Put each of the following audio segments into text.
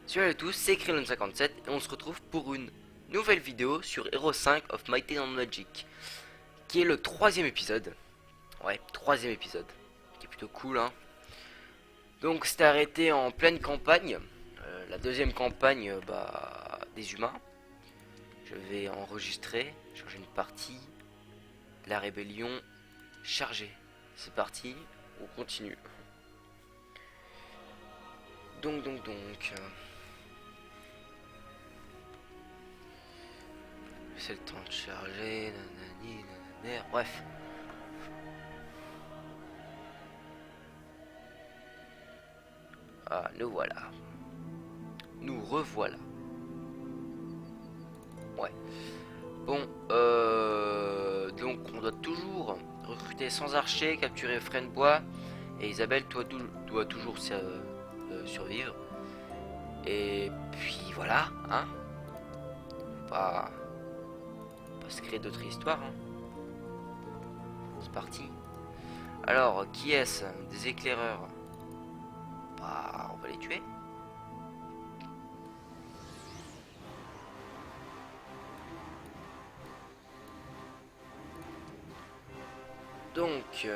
Salut à tous, c'est Krillon57 et on se retrouve pour une nouvelle vidéo sur Hero 5 of Might and Magic, qui est le troisième épisode. Ouais, troisième épisode, qui est plutôt cool, hein. Donc c'était arrêté en pleine campagne, la deuxième campagne des humains. Je vais enregistrer, changer une partie, la rébellion, charger. C'est parti, on continue. Donc. C'est le temps de charger, nanani, nanana, bref. Ah, nous voilà. Nous revoilà. Ouais. Bon, donc on doit toujours recruter sans archer, capturer Frêne-Bois. Et Isabelle, toi, doit toujours survivre. Et puis voilà, hein. Faut pas se créer d'autres histoires, hein. C'est parti. Alors, qui est-ce? Des éclaireurs. Bah, on va les tuer. Donc,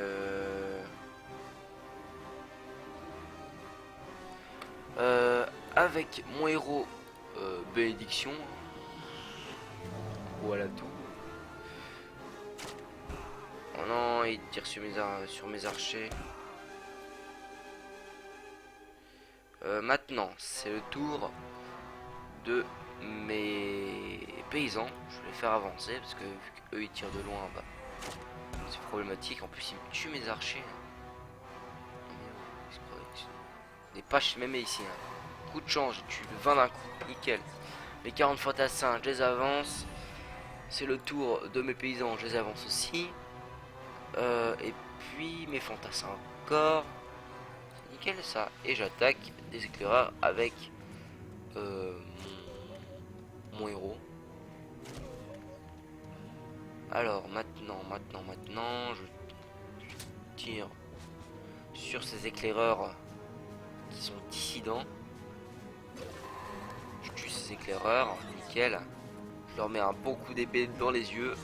avec mon héros bénédiction, voilà tout. Oh non, il tire sur mes archers. Maintenant, c'est le tour de mes paysans. Je vais les faire avancer parce que vu qu'eux ils tirent de loin, bah, c'est problématique. En plus, ils me tuent mes archers. Il n'est pas chez même ici, hein. Coup de chance, j'ai tué le 20 d'un coup. Nickel. Les 40 fantassins, je les avance. C'est le tour de mes paysans, je les avance aussi. Et puis mes fantassins encore. C'est nickel ça. Et j'attaque des éclaireurs avec mon héros. Alors maintenant, je tire sur ces éclaireurs qui sont dissidents. Je tue ces éclaireurs, nickel. Je leur mets un bon coup d'épée dans les yeux,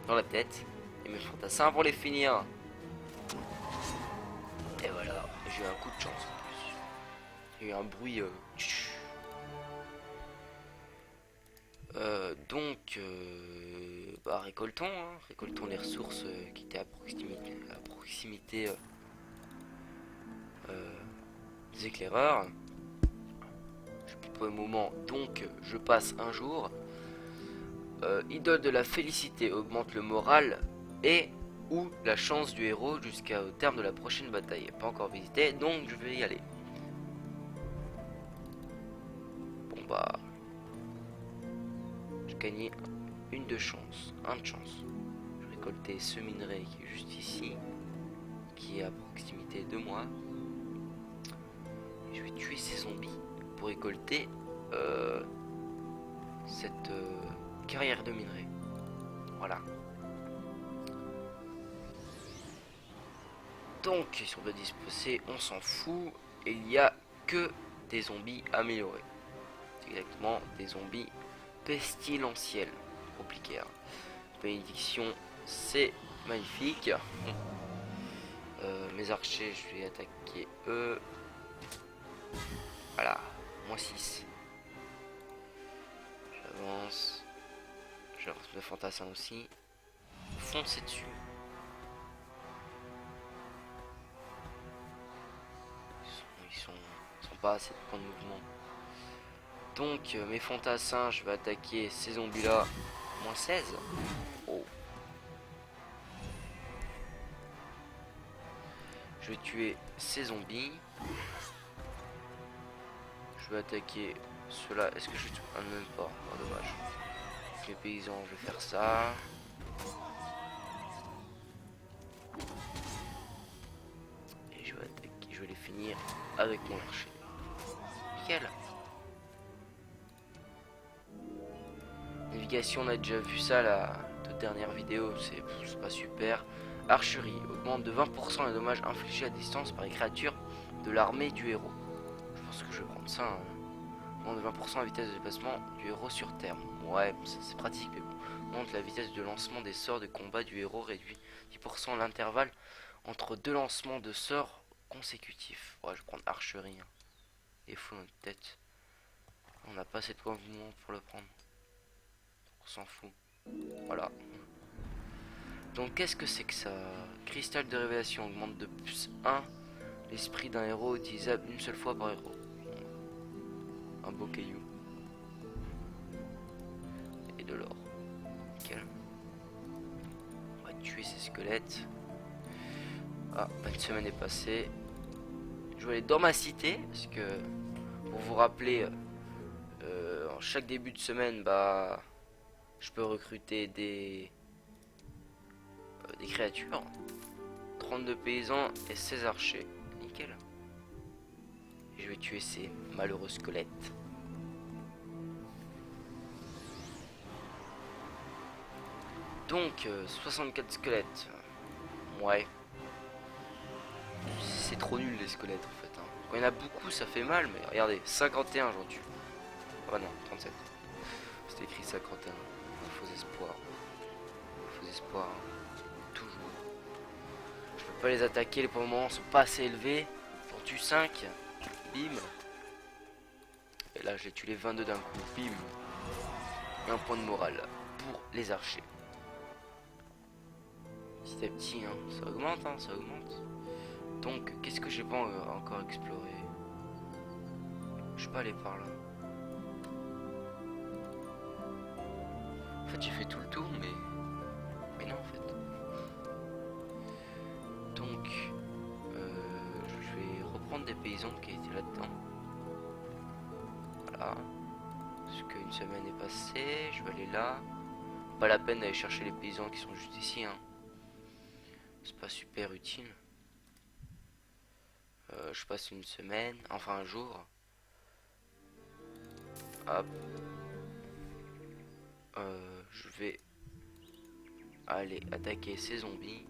dans la tête. Et mes fantassins pour les finir. Et voilà, j'ai eu un coup de chance en plus. Il y a eu un bruit. Récoltons, hein. Récoltons les ressources qui étaient à proximité des éclaireurs. Je suis plus pour le moment, donc je passe un jour. Idole de la félicité augmente le moral et ou la chance du héros jusqu'au terme de la prochaine bataille. Pas encore visité, donc je vais y aller. Bon bah, je gagnais une de chance, un de chance. Je vais récolter ce minerai qui est juste ici, qui est à proximité de moi. Et je vais tuer ces zombies pour récolter cette carrière de minerai. Voilà. Donc, ils sont bien disposés, on s'en fout. Et il n'y a que des zombies améliorés. C'est exactement des zombies pestilentiels. Compliqué, hein. Bénédiction, c'est magnifique. Mes archers, je vais attaquer eux. Voilà, moins 6. J'avance. Je lance le fantassin aussi. Foncez dessus. Ils sont pas assez de points de mouvement. Donc mes fantassins, je vais attaquer ces zombies là. Moins 16. Oh. Je vais tuer ces zombies. Je vais attaquer ceux-là. Est-ce que je tue un même pas? Oh, dommage. Les paysans, je vais faire ça. Et je vais attaquer. Je vais les finir avec mon archer. Nickel. Navigation, on a déjà vu ça la toute dernière vidéo, c'est pas super. Archerie, augmente de 20% les dommages infligés à distance par les créatures de l'armée du héros. Je pense que je vais prendre ça, hein. Augmente de 20% la vitesse de déplacement du héros sur terre. Ouais, c'est pratique, mais bon. Monte la vitesse de lancement des sorts de combat du héros, réduit 10% l'intervalle entre deux lancements de sorts consécutifs. Ouais, je vais prendre archerie. Hein. Et fou notre tête. On n'a pas assez de mouvement pour le prendre. On s'en fout. Voilà. Donc qu'est-ce que c'est que ça? Cristal de révélation augmente de plus 1 l'esprit d'un héros utilisable une seule fois par héros. Un beau caillou. Et de l'or. Nickel. On va tuer ces squelettes. Ah, une semaine est passée. Je vais aller dans ma cité, parce que pour vous rappeler, en chaque début de semaine, bah, je peux recruter des créatures. 32 paysans et 16 archers. Nickel. Et je vais tuer ces malheureux squelettes. Donc, 64 squelettes. Ouais. C'est trop nul les squelettes en fait. Hein. Quand il y en a beaucoup, ça fait mal, mais regardez, 51 j'en tue. Oh non, 37. C'était écrit 51. Faux espoir. Faux espoir. Hein. Toujours. Je peux pas les attaquer, les points de moment sont pas assez élevés. J'en tue 5. Bim. Et là, j'ai tué les 22 d'un coup. Bim. Et un point de morale pour les archers. Petit à petit, hein, ça augmente, hein, ça augmente. Donc, qu'est-ce que j'ai pas encore exploré? Je suis pas allé par là. En fait, j'ai fait tout le tour, mais non, en fait. Donc, je vais reprendre des paysans qui étaient là-dedans. Voilà. Parce qu'une semaine est passée, je vais aller là. Pas la peine d'aller chercher les paysans qui sont juste ici, hein. C'est pas super utile. Je passe une semaine, enfin un jour. Hop. Je vais aller attaquer ces zombies.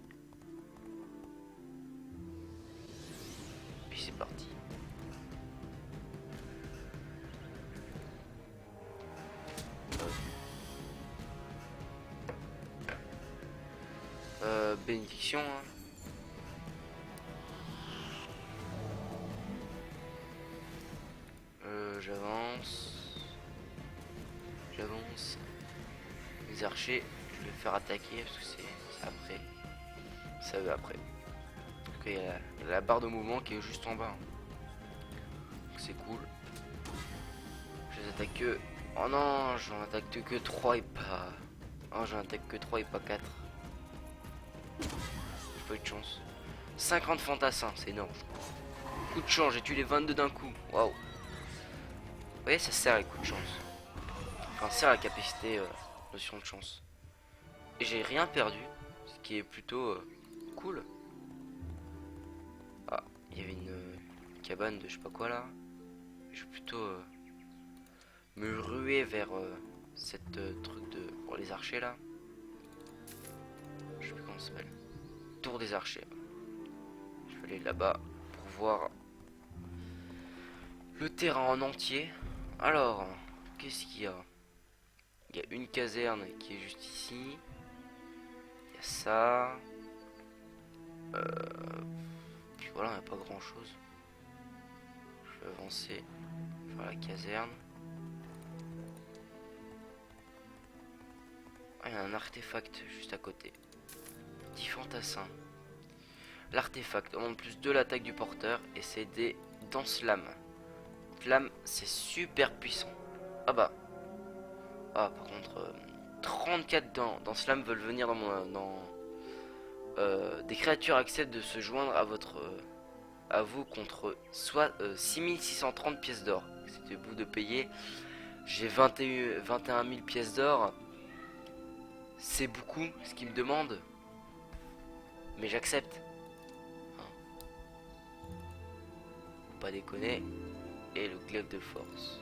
Puis c'est parti. Bénédiction. Hein. J'avance. Les archers, je vais faire attaquer parce que c'est après. Ça va après. Ok, il y a la barre de mouvement qui est juste en bas. C'est cool. Je les attaque que. Oh non, j'en attaque que 3 et pas. Oh, j'en attaque que 3 et pas 4. J'ai pas eu de chance. 50 fantassins, c'est énorme. Coup de chance, j'ai tué les 22 d'un coup. Waouh. Vous voyez, ça sert les coups de chance. Enfin, ça sert la capacité notion de chance. Et j'ai rien perdu, ce qui est plutôt cool. Ah, il y avait une cabane de je sais pas quoi là. Je vais plutôt me ruer vers cette truc de pour les archers là. Je sais plus comment ça s'appelle. Tour des archers. Je vais aller là-bas pour voir le terrain en entier. Alors, qu'est-ce qu'il y a? Il y a une caserne qui est juste ici. Il y a ça. Puis voilà, il n'y a pas grand chose. Je vais avancer vers la caserne. Ah, il y a un artefact juste à côté. Petit fantassin. L'artefact augmente plus de l'attaque du porteur et c'est des danse-lames. Flamme, c'est super puissant. Ah bah. Ah, par contre, 34 dans Slam veulent venir dans mon. Des créatures acceptent de se joindre à à vous contre soit 6630 pièces d'or. C'était le bout de payer. J'ai 21 000 pièces d'or. C'est beaucoup ce qu'ils me demandent. Mais j'accepte. Hein. Faut pas déconner. Et le glaive de force.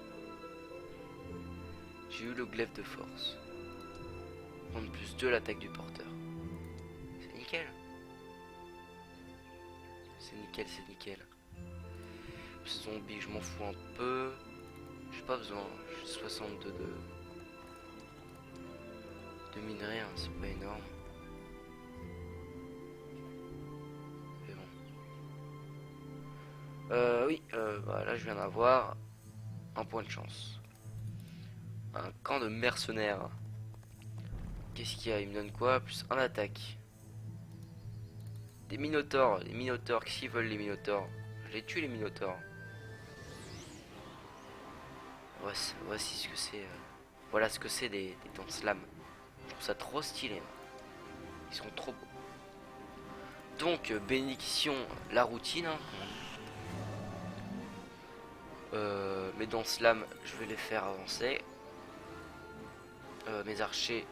J'ai eu le glaive de force. Prendre plus 2 l'attaque du porteur. C'est nickel. C'est nickel, c'est nickel. Ce zombie, je m'en fous un peu. Je pas besoin. J'ai 62 de minerais, hein, c'est pas énorme. Mais bon. Oui, bah, là je viens d'avoir un point de chance. Un camp de mercenaires. Qu'est-ce qu'il y a? Il me donne quoi? Plus un attaque. Des minotaures. Les minotaures, qu'est-ce qu'ils veulent les minotaures? Je les tue les minotaures. Voici ce que c'est. Voilà ce que c'est des dents slam. Je trouve ça trop stylé. Ils sont trop beaux. Donc, bénédiction, la routine. Hein. Mes dents slam, je vais les faire avancer. Mes archers,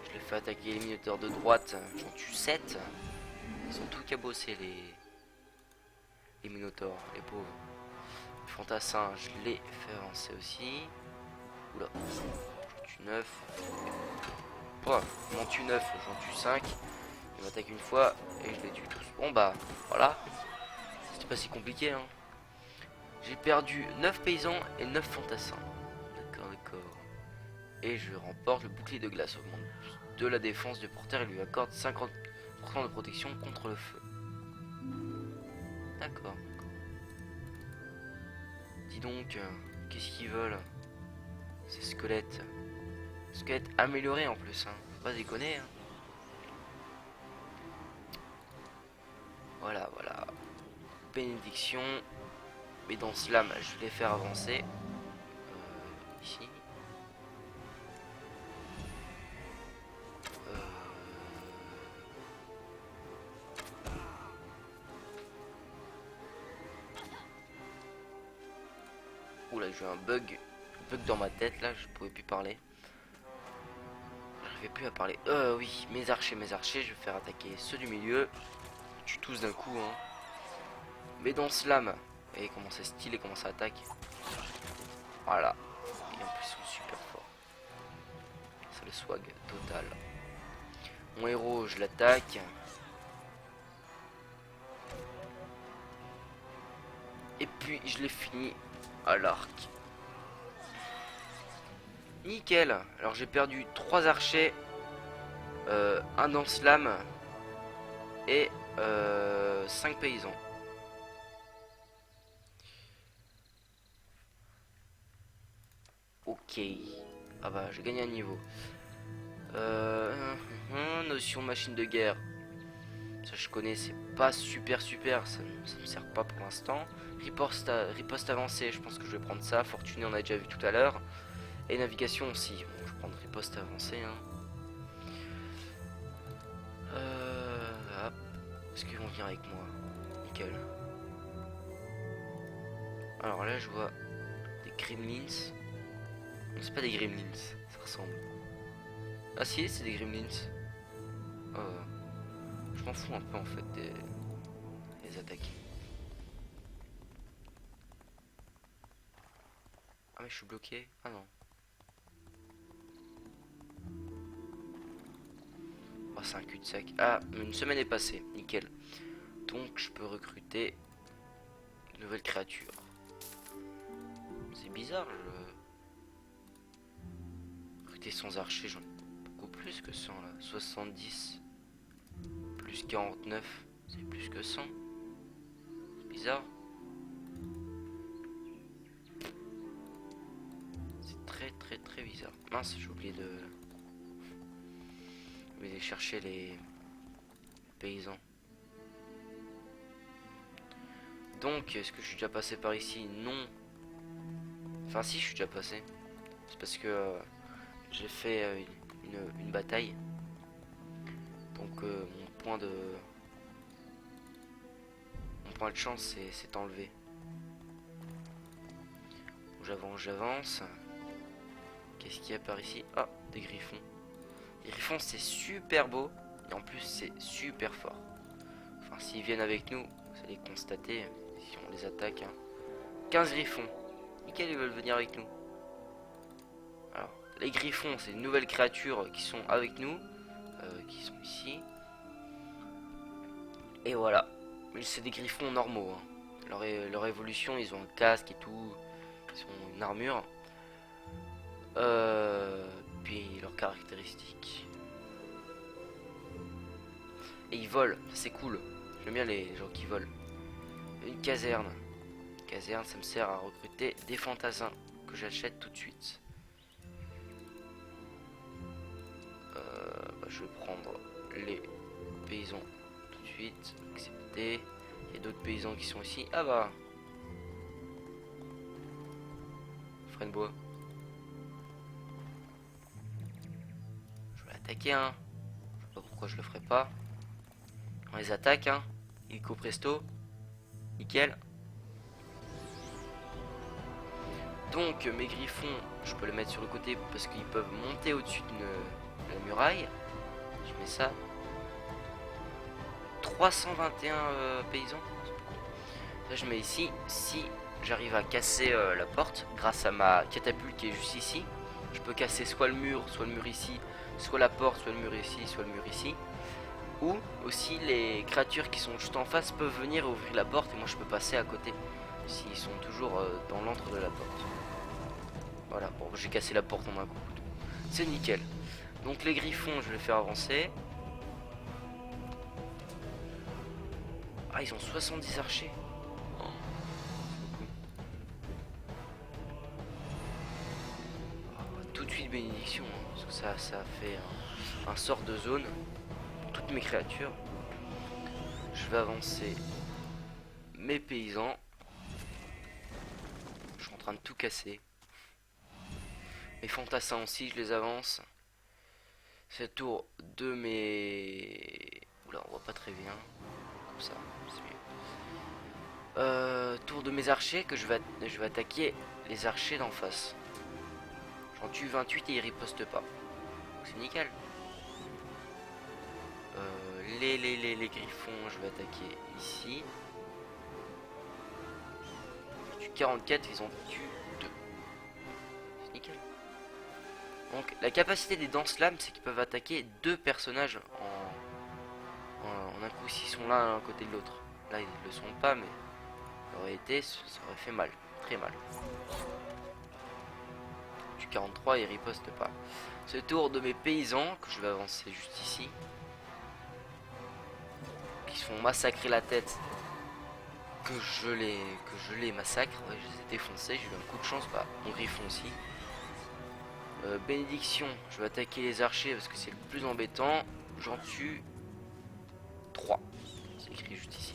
je les fais attaquer les minotaures de droite. J'en tue 7. Ils sont tout cabossés les minotaures, les pauvres. Les fantassins, je les fais avancer aussi. Oula, j'en tue 9. Oh, j'en tue 9, j'en tue 5. Ils m'attaquent une fois et je les tue tous. Bon bah, voilà. C'était pas si compliqué, hein. J'ai perdu 9 paysans et 9 fantassins. D'accord, d'accord. Et je remporte le bouclier de glace. Augmente de la défense du porteur et lui accorde 50% de protection contre le feu. D'accord. Dis donc, qu'est-ce qu'ils veulent? Ces squelettes. Squelettes améliorés en plus, hein. Faut pas déconner, hein. Voilà, voilà. Bénédiction. Mais dans slam, je vais les faire avancer. Ici. Oula, j'ai eu un bug dans ma tête là, je pouvais plus parler. J'arrivais plus à parler. Oui, mes archers, je vais faire attaquer ceux du milieu. Je tue tous d'un coup, hein. Mais dans slam. Et comment c'est stylé, comment ça attaque. Voilà. Et en plus, ils sont super forts. C'est le swag total. Mon héros, je l'attaque. Et puis, je l'ai fini à l'arc. Nickel. Alors, j'ai perdu 3 archers. Un dans slam. Et 5 paysans. Ok. Ah bah, j'ai gagné un niveau. Notion machine de guerre. Ça je connais, c'est pas super, ça me sert pas pour l'instant. Riposte avancée, je pense que je vais prendre ça. Fortuné, on a déjà vu tout à l'heure. Et navigation aussi. Bon, je vais prendre riposte avancée. Hein. Hop. Est-ce qu'ils vont venir avec moi? Nickel. Alors là, je vois des gremlins. Non, c'est pas des gremlins, ça ressemble. Ah si, c'est des gremlins. Je m'en fous un peu en fait des attaques. Ah mais je suis bloqué. Ah non. Oh, c'est un cul-de-sac. Ah, une semaine est passée. Nickel. Donc je peux recruter de nouvelles créatures. C'est bizarre. Recruter sans archer, j'en ai beaucoup plus que 100 là. 70 plus 49, c'est plus que 100. C'est bizarre. C'est très bizarre. Mince, j'ai oublié de chercher les paysans. Donc, est-ce que je suis déjà passé par ici? Non. Enfin, si, je suis déjà passé. C'est parce que j'ai fait une bataille. Donc, mon point de chance s'est enlevé. J'avance. Qu'est-ce qu'il y a par ici? Ah, des griffons. Les griffons, c'est super beau. Et en plus, c'est super fort. Enfin, s'ils viennent avec nous, vous allez constater si on les attaque. Hein. 15 griffons. Nickel, ils veulent venir avec nous. Alors, les griffons, c'est une nouvelle créature qui sont avec nous. Qui sont ici. Et voilà. Mais c'est des griffons normaux. Hein. Leur évolution, ils ont un casque et tout. Ils ont une armure. Puis leurs caractéristiques. Et ils volent, c'est cool. J'aime bien les gens qui volent. Une caserne. Une caserne, ça me sert à recruter des fantassins que j'achète tout de suite. Je vais prendre les paysans tout de suite. Accepter. Il y a d'autres paysans qui sont ici. Ah bah. Freine bois. Je vais attaquer hein. Je sais pas pourquoi je le ferai pas. On les attaque hein. Illico presto. Nickel. Donc mes griffons, je peux les mettre sur le côté parce qu'ils peuvent monter au-dessus de la muraille. Je mets ça. 321 paysans. Là je mets ici. Si j'arrive à casser la porte grâce à ma catapulte qui est juste ici, je peux casser soit le mur ici, soit la porte, soit le mur ici, soit le mur ici. Ou aussi les créatures qui sont juste en face peuvent venir ouvrir la porte et moi je peux passer à côté s'ils sont toujours dans l'antre de la porte. Voilà, bon j'ai cassé la porte en un coup. C'est nickel. Donc les griffons je vais les faire avancer. Ah ils ont 70 archers. Oh. Tout de suite bénédiction hein, parce que ça fait un sort de zone. Toutes mes créatures. Je vais avancer mes paysans. Je suis en train de tout casser. Mes fantassins aussi, je les avance. C'est le tour de mes... Oula, on voit pas très bien. Comme ça, c'est mieux. Tour de mes archers que je vais attaquer les archers d'en face. J'en tue 28 et ils ripostent pas. C'est nickel. Les griffons, je vais attaquer ici. Je tue 44, ils en tuent 2. C'est nickel. Donc la capacité des danses-lames, c'est qu'ils peuvent attaquer 2 personnages en un coup s'ils sont l'un à côté de l'autre. Là ils le sont pas, mais ça aurait été, ça aurait fait mal, très mal. Je tue 43, ils ripostent pas. C'est le tour de mes paysans que je vais avancer juste ici. Qui se font massacrer la tête. Que je les massacre. Ouais, je les ai défoncés. J'ai eu un coup de chance. Bah, mon griffon aussi. Bénédiction. Je vais attaquer les archers parce que c'est le plus embêtant. J'en tue 3. C'est écrit juste ici.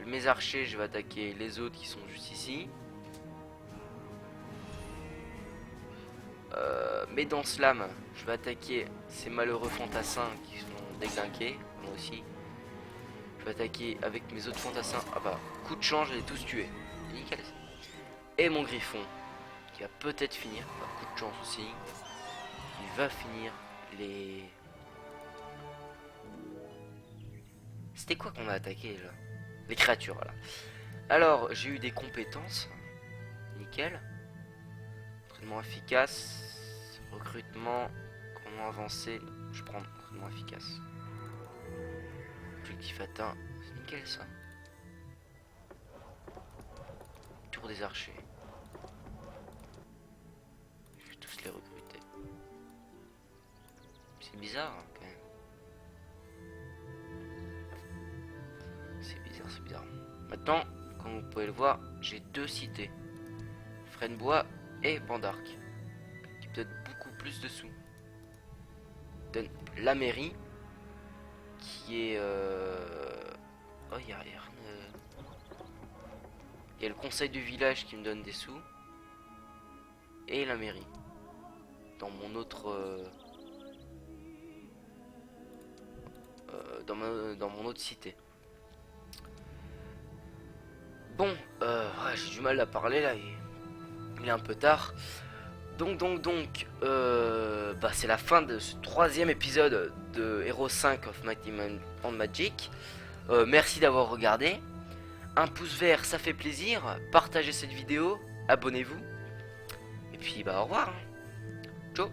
Mes archers, je vais attaquer les autres qui sont juste ici. Mes danses-lames, je vais attaquer ces malheureux fantassins qui sont déglingués, moi aussi. Je vais attaquer avec mes autres fantassins. Ah bah, coup de chance, je les ai tous tués. Nickel. Et mon griffon, qui va peut-être finir, bah, coup de chance aussi. Il va finir les... C'était quoi qu'on a attaqué là? Les créatures, voilà. Alors, j'ai eu des compétences. Nickel. Entraînement efficace. Recrutement. Comment avancer? Je prends entraînement efficace. Objectif atteint. C'est nickel ça. Tour des archers. Je vais tous les recruter. C'est bizarre hein, quand même. C'est bizarre. Maintenant, comme vous pouvez le voir, j'ai 2 cités. Frenebois et Bandark. Qui peut être beaucoup plus de sous. Donne la mairie. Qui est... Oh, il y a rien. Il y a le conseil du village qui me donne des sous. Et la mairie. Dans mon autre... dans mon autre cité. Bon, ouais, j'ai du mal à parler là, il est un peu tard. Donc, bah, c'est la fin de ce 3e épisode de Hero 5 of Might and Magic. Merci d'avoir regardé. Un pouce vert, ça fait plaisir. Partagez cette vidéo, abonnez-vous. Et puis, bah, au revoir. Ciao.